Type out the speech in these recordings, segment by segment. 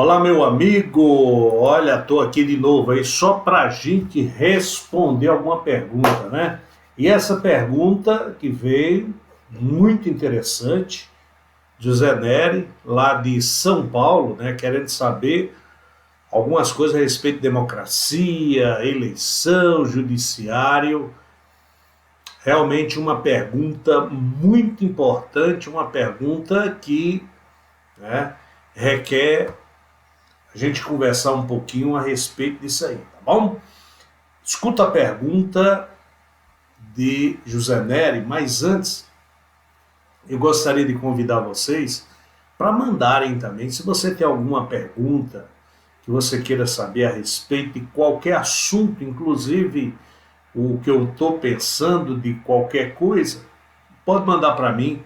Olá, meu amigo. Olha, estou aqui de novo aí só para a gente responder alguma pergunta, né? E essa pergunta que veio, muito interessante, José Neri, lá de São Paulo, né? Querendo saber algumas coisas a respeito de democracia, eleição, judiciário. Realmente uma pergunta muito importante, uma pergunta que, né, requer a gente conversar um pouquinho a respeito disso aí, tá bom? Escuta a pergunta de José Neri, mas antes eu gostaria de convidar vocês para mandarem também, se você tem alguma pergunta que você queira saber a respeito de qualquer assunto, inclusive o que eu estou pensando de qualquer coisa, pode mandar para mim,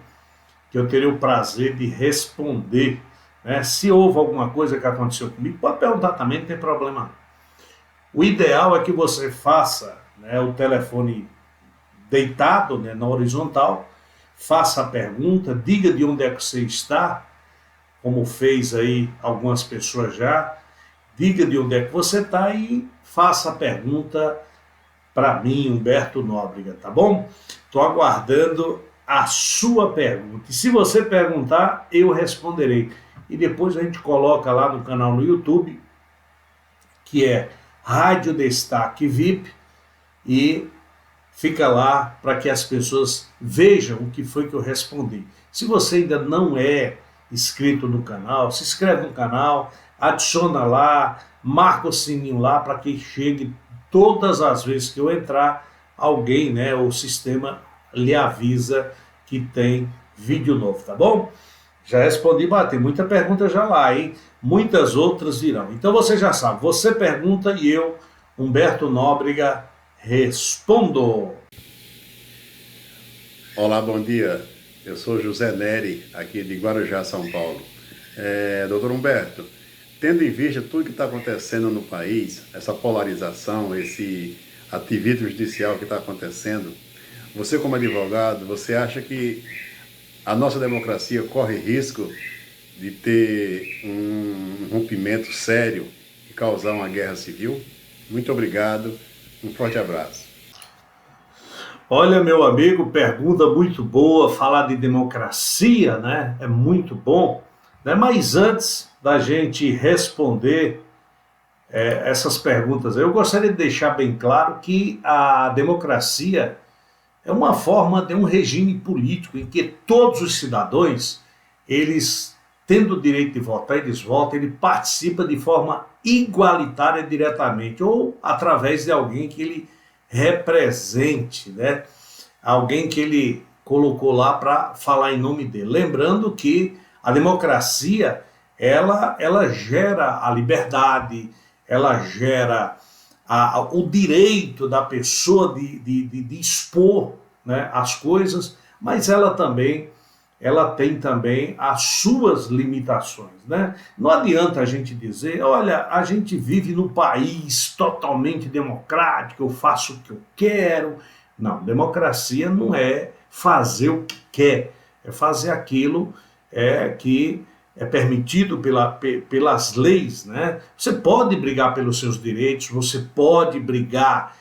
que eu terei o prazer de responder. Né? Se houve alguma coisa que aconteceu comigo, pode perguntar também, não tem problema não. O ideal é que você faça, né, o telefone deitado, né, na horizontal, faça a pergunta, diga de onde é que você está, como fez aí algumas pessoas já, diga de onde é que você está e faça a pergunta para mim, Humberto Nóbrega, tá bom? Estou aguardando a sua pergunta. E se você perguntar, eu responderei. E depois a gente coloca lá no canal no YouTube, que é Rádio Destaque VIP, e fica lá para que as pessoas vejam o que foi que eu respondi. Se você ainda não é inscrito no canal, se inscreve no canal, adiciona lá, marca o sininho lá para que chegue todas as vezes que eu entrar, alguém, né, o sistema lhe avisa que tem vídeo novo, tá bom? Já respondi, tem muita pergunta já lá, hein? Muitas outras virão. Então você já sabe, você pergunta e eu, Humberto Nóbrega, respondo. Olá, bom dia. Eu sou José Neri, aqui de Guarujá, São Paulo. Doutor Humberto, tendo em vista tudo que está acontecendo no país, essa polarização, esse ativismo judicial que está acontecendo, você como advogado, você acha que a nossa democracia corre risco de ter um rompimento sério e causar uma guerra civil? Muito obrigado, um forte abraço. Olha, meu amigo, pergunta muito boa, falar de democracia, né, é muito bom, né? Mas antes da gente responder essas perguntas, eu gostaria de deixar bem claro que a democracia é uma forma de um regime político em que todos os cidadãos, eles tendo o direito de votar, eles votam, ele participa de forma igualitária diretamente ou através de alguém que ele represente, né? Alguém que ele colocou lá para falar em nome dele. Lembrando que a democracia, ela gera a liberdade, ela gera o direito da pessoa de expor, né, as coisas, mas ela tem também as suas limitações, né? Não adianta a gente dizer, olha, a gente vive num país totalmente democrático, eu faço o que eu quero. Não, democracia não é fazer o que quer, é fazer aquilo que é permitido pelas leis, né? Você pode brigar pelos seus direitos, você pode brigar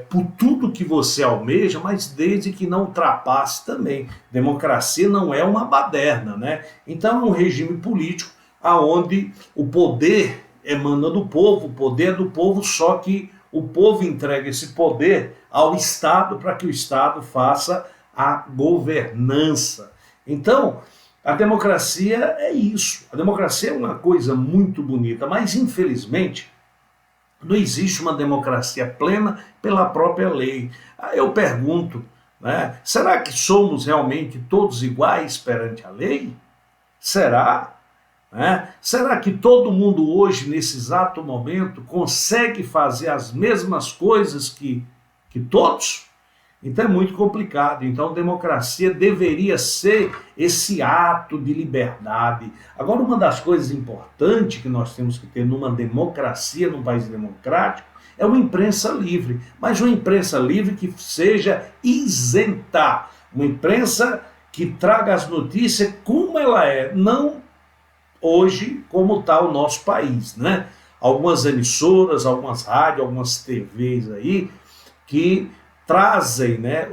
por tudo que você almeja, mas desde que não ultrapasse também. Democracia não é uma baderna, né? Então é um regime político onde o poder emana do povo, o poder é do povo, só que o povo entrega esse poder ao Estado para que o Estado faça a governança. Então, a democracia é isso. A democracia é uma coisa muito bonita, mas infelizmente não existe uma democracia plena pela própria lei. Eu pergunto, né, será que somos realmente todos iguais perante a lei? Será? Né? Será que todo mundo hoje, nesse exato momento, consegue fazer as mesmas coisas que todos? Então é muito complicado. Então democracia deveria ser esse ato de liberdade. Agora, uma das coisas importantes que nós temos que ter numa democracia, num país democrático, é uma imprensa livre. Mas uma imprensa livre que seja isenta. Uma imprensa que traga as notícias como ela é, não hoje como está o nosso país, né? Algumas emissoras, algumas rádios, algumas TVs aí que trazem, né,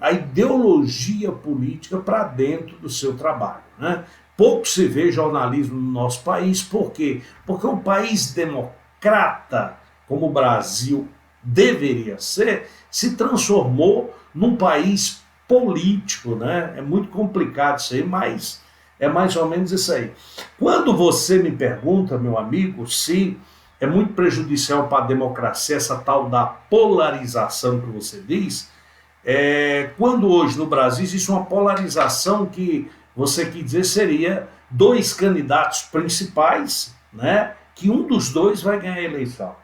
a ideologia política para dentro do seu trabalho, né? Pouco se vê jornalismo no nosso país, por quê? Porque um país democrata, como o Brasil deveria ser, se transformou num país político, né? É muito complicado isso aí, mas é mais ou menos isso aí. Quando você me pergunta, meu amigo, se é muito prejudicial para a democracia essa tal da polarização que você diz, quando hoje no Brasil existe uma polarização que você quer dizer seria dois candidatos principais, né, que um dos dois vai ganhar a eleição.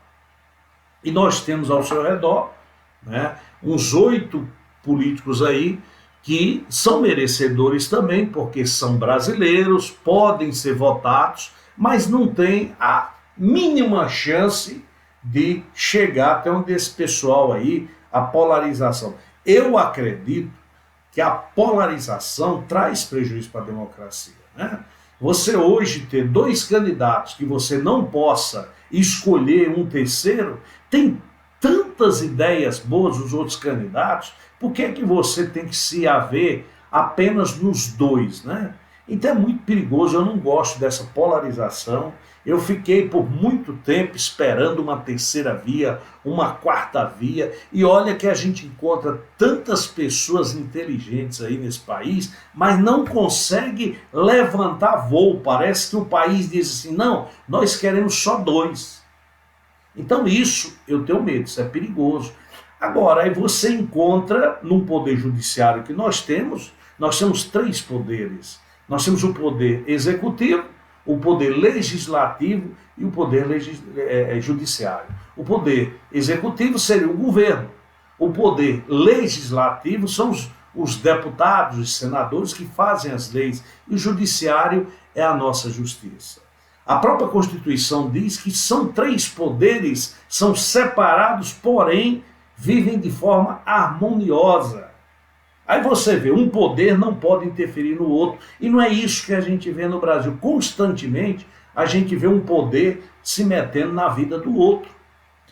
E nós temos ao seu redor, né, uns 8 políticos aí que são merecedores também, porque são brasileiros, podem ser votados, mas não têm a mínima chance de chegar até onde esse pessoal aí, a polarização. Eu acredito que a polarização traz prejuízo para a democracia, né? Você hoje ter 2 candidatos que você não possa escolher um terceiro, tem tantas ideias boas dos outros candidatos, por que é que você tem que se haver apenas nos 2, né? Então é muito perigoso, eu não gosto dessa polarização. Eu fiquei por muito tempo esperando uma terceira via, uma quarta via, e olha que a gente encontra tantas pessoas inteligentes aí nesse país, mas não consegue levantar voo. Parece que o país diz assim, não, nós queremos só 2. Então isso eu tenho medo, isso é perigoso. Agora, aí você encontra num poder judiciário que nós temos 3 poderes. Nós temos o poder executivo, o poder legislativo e o poder judiciário. O poder executivo seria o governo. O poder legislativo são os deputados, os senadores que fazem as leis. E o judiciário é a nossa justiça. A própria Constituição diz que são 3 poderes, são separados, porém vivem de forma harmoniosa. Aí você vê, um poder não pode interferir no outro, e não é isso que a gente vê no Brasil. Constantemente a gente vê um poder se metendo na vida do outro.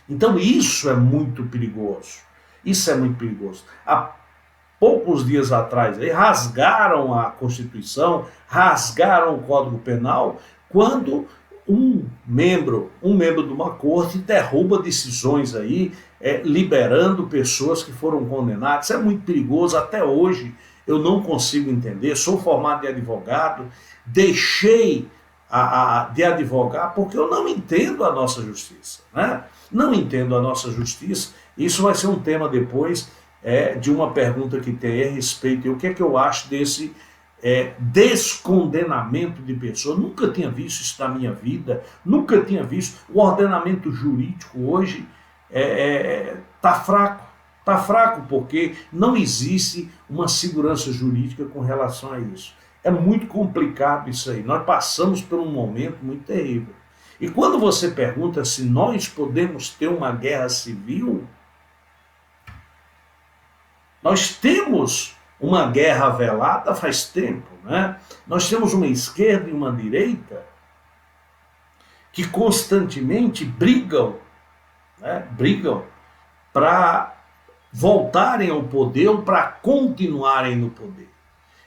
Então isso é muito perigoso. Isso é muito perigoso. Há poucos dias atrás aí, rasgaram a Constituição, rasgaram o Código Penal, quando um membro de uma corte derruba decisões aí, liberando pessoas que foram condenadas. Isso é muito perigoso. Até hoje eu não consigo entender. Sou formado em advogado, deixei de advogar porque eu não entendo a nossa justiça, né? Não entendo a nossa justiça. Isso vai ser um tema depois de uma pergunta que tem a respeito. E o que é que eu acho desse descondenamento de pessoas? Nunca tinha visto isso na minha vida, nunca tinha visto. O ordenamento jurídico hoje está fraco porque não existe uma segurança jurídica com relação a isso. É muito complicado isso aí, nós passamos por um momento muito terrível. E quando você pergunta se nós podemos ter uma guerra civil, nós temos uma guerra velada faz tempo, né? Nós temos uma esquerda e uma direita que constantemente brigam, né? Brigam para voltarem ao poder ou para continuarem no poder.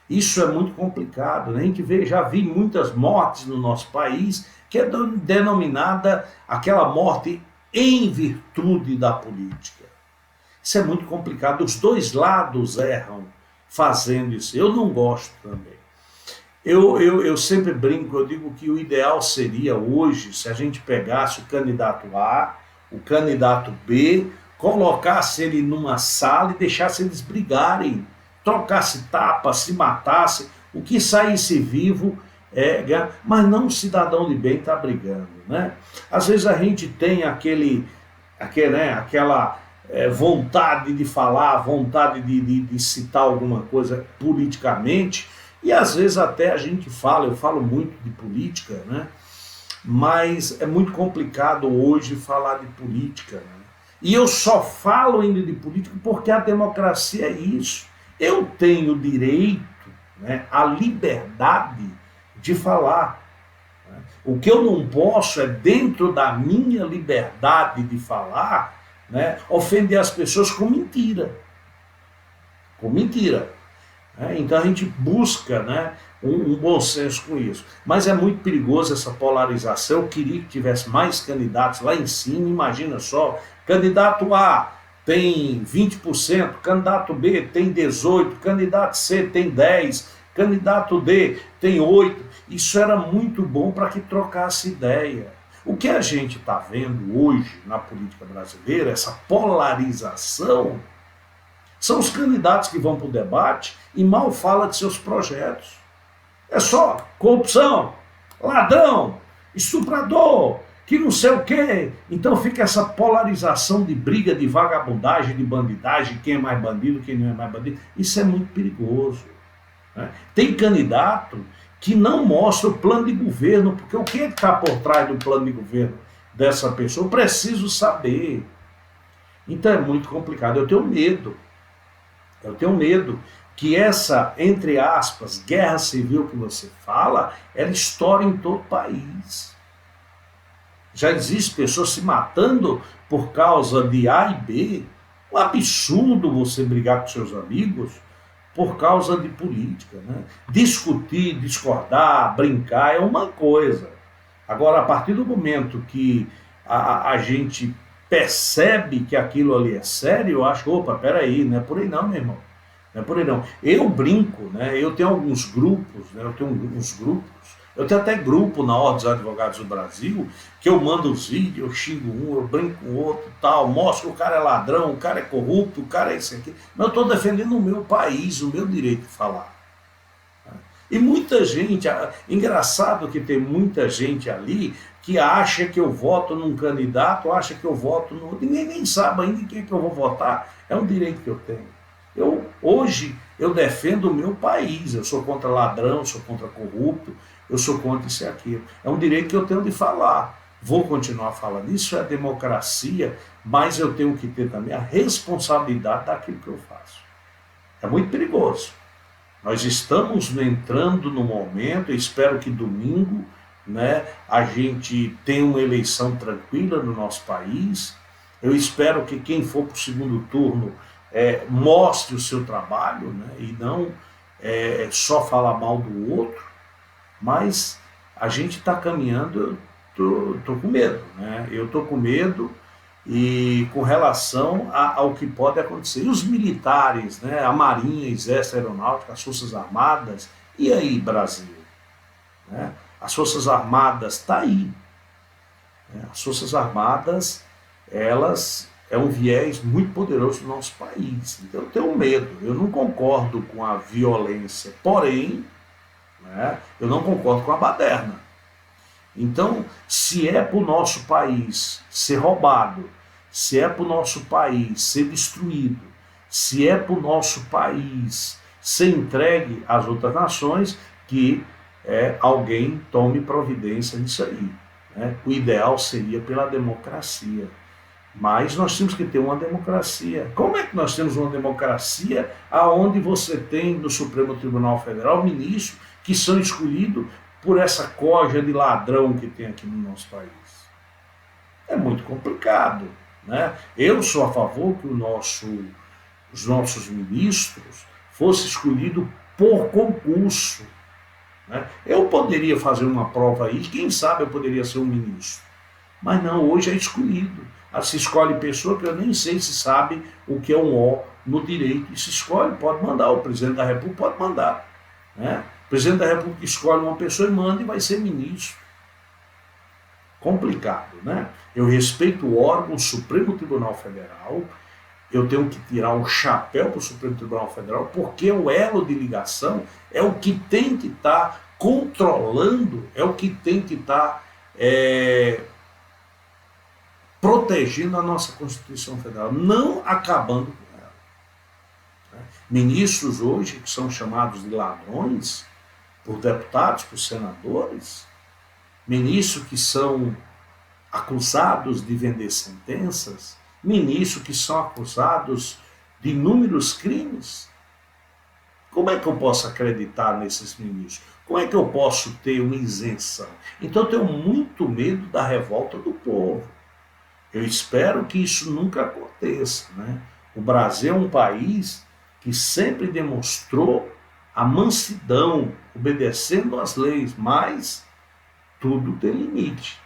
Isso é muito complicado, né? A gente já vi muitas mortes no nosso país, que é denominada aquela morte em virtude da política. Isso é muito complicado, os 2 lados erram fazendo isso. Eu não gosto também. Eu sempre brinco, eu digo que o ideal seria hoje, se a gente pegasse o candidato A, o candidato B, colocasse ele numa sala e deixasse eles brigarem, trocasse tapas, se matasse, o que saísse vivo mas não um cidadão de bem está brigando, né? Às vezes a gente tem aquela vontade de falar, vontade de citar alguma coisa politicamente, e às vezes até a gente eu falo muito de política, né? Mas é muito complicado hoje falar de política, né? E eu só falo ainda de política porque a democracia é isso. Eu tenho direito, né, à liberdade de falar. O que eu não posso é, dentro da minha liberdade de falar, né, ofender as pessoas com mentira. Com mentira. Então a gente busca, né, um bom senso com isso. Mas é muito perigoso essa polarização. Eu queria que tivesse mais candidatos lá em cima. Imagina só, candidato A tem 20%, candidato B tem 18%, candidato C tem 10%, candidato D tem 8%. Isso era muito bom para que trocasse ideia. O que a gente está vendo hoje na política brasileira, essa polarização, são os candidatos que vão para o debate e mal falam de seus projetos. É só corrupção, ladrão, estuprador, que não sei o quê. Então fica essa polarização de briga, de vagabundagem, de bandidagem, quem é mais bandido, quem não é mais bandido. Isso é muito perigoso. Né? Tem candidato que não mostra o plano de governo, porque o que está por trás do plano de governo dessa pessoa, eu preciso saber. Então é muito complicado, eu tenho medo que essa, entre aspas, guerra civil que você fala, ela estoure em todo o país. Já existe pessoas se matando por causa de A e B. Um absurdo você brigar com seus amigos por causa de política, né? Discutir, discordar, brincar é uma coisa. Agora, a partir do momento que a gente percebe que aquilo ali é sério, eu acho, opa, peraí, não é por aí não, meu irmão. Não é por aí não. Eu brinco, né? Eu tenho alguns grupos, né? Eu tenho até grupo na Ordem dos Advogados do Brasil, que eu mando os vídeos, eu xingo um, eu brinco com o outro, tal, mostro que o cara é ladrão, o cara é corrupto, o cara é isso aqui. Mas eu estou defendendo o meu país, o meu direito de falar. E muita gente, engraçado que tem muita gente ali que acha que eu voto num candidato, acha que eu voto no outro, ninguém nem sabe ainda em quem que eu vou votar. É um direito que eu tenho. Hoje eu defendo o meu país, eu sou contra ladrão, sou contra corrupto, eu sou contra isso e aquilo. É um direito que eu tenho de falar. Vou continuar falando. Isso é democracia, mas eu tenho que ter também a responsabilidade daquilo que eu faço. É muito perigoso. Nós estamos entrando no momento, eu espero que domingo, né, a gente tenha uma eleição tranquila no nosso país. Eu espero que quem for para o segundo turno mostre o seu trabalho, né, e não só falar mal do outro, mas a gente está caminhando, eu tô com medo, né? Eu estou com medo e com relação ao que pode acontecer. E os militares, né, a Marinha, Exército, Aeronáutica, as Forças Armadas, e aí, Brasil? Né? As Forças Armadas estão aí. Né? As Forças Armadas, elas é um viés muito poderoso do nosso país. Então eu tenho medo, eu não concordo com a violência, porém, né, eu não concordo com a baderna. Então, se é para o nosso país ser roubado, se é para o nosso país ser destruído, se é para o nosso país ser entregue às outras nações, que alguém tome providência nisso aí. Né? O ideal seria pela democracia. Mas nós temos que ter uma democracia. Como é que nós temos uma democracia onde você tem no Supremo Tribunal Federal ministros que são escolhidos por essa corja de ladrão que tem aqui no nosso país? É muito complicado. Né? Eu sou a favor que os nossos ministros fossem escolhidos por concurso. Né? Eu poderia fazer uma prova aí, quem sabe eu poderia ser um ministro. Mas não, hoje é escolhido. Se escolhe pessoa que eu nem sei se sabe o que é um O no direito. E se escolhe, pode mandar. O presidente da República pode mandar. Né? O presidente da República escolhe uma pessoa e manda e vai ser ministro. Complicado, né? Eu respeito o órgão, o Supremo Tribunal Federal. Eu tenho que tirar o chapéu para o Supremo Tribunal Federal, porque o elo de ligação é o que tem que estar controlando, é o que tem que estar protegendo a nossa Constituição Federal, não acabando com ela. Ministros hoje que são chamados de ladrões por deputados, por senadores, ministros que são acusados de vender sentenças, ministros que são acusados de inúmeros crimes. Como é que eu posso acreditar nesses ministros? Como é que eu posso ter uma isenção? Então eu tenho muito medo da revolta do povo. Eu espero que isso nunca aconteça, né? O Brasil é um país que sempre demonstrou a mansidão, obedecendo às leis, mas tudo tem limite.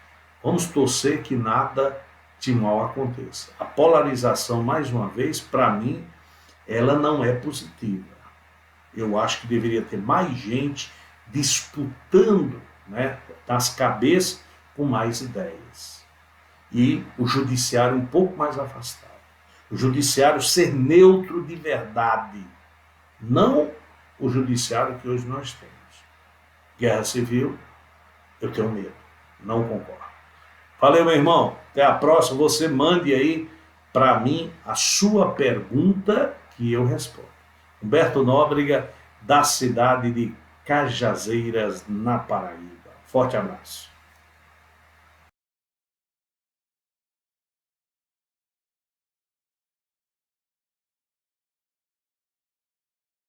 Vamos torcer que nada de mal aconteça. A polarização, mais uma vez, para mim, ela não é positiva. Eu acho que deveria ter mais gente disputando, né, nas cabeças com mais ideias. E o judiciário um pouco mais afastado. O judiciário ser neutro de verdade. Não o judiciário que hoje nós temos. Guerra civil, eu tenho medo. Não concordo. Valeu, meu irmão. Até a próxima. Você mande aí para mim a sua pergunta que eu respondo. Humberto Nóbrega, da cidade de Cajazeiras, na Paraíba. Forte abraço.